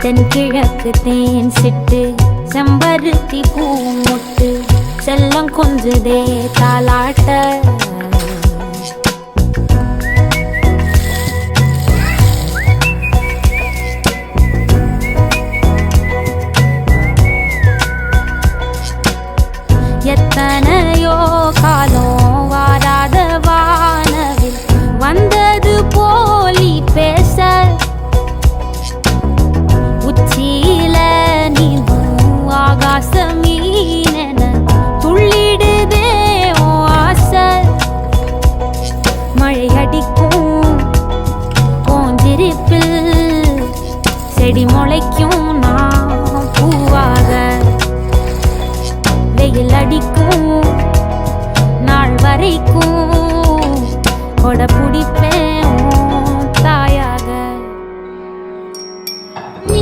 தென்கிழக்கு தேன் சிட்டு செம்பருத்தி பூ முட்டு செல்லம் கொஞ்சுதே தாலாட்ட எத்தனையோ காலம் வாராத வானவில் வந்தது போலி பேச உச்சியில நீந்தும் ஆகாச மீனென துள்ளிடுதே ஆசை மழை அடிக்கும் கோஞ்சிருப்பில் செடி முளைக்கும் நான் பூவாக வெயில் அடிக்கும் நாள் வரைக்கும் கொடை பிடிப்ப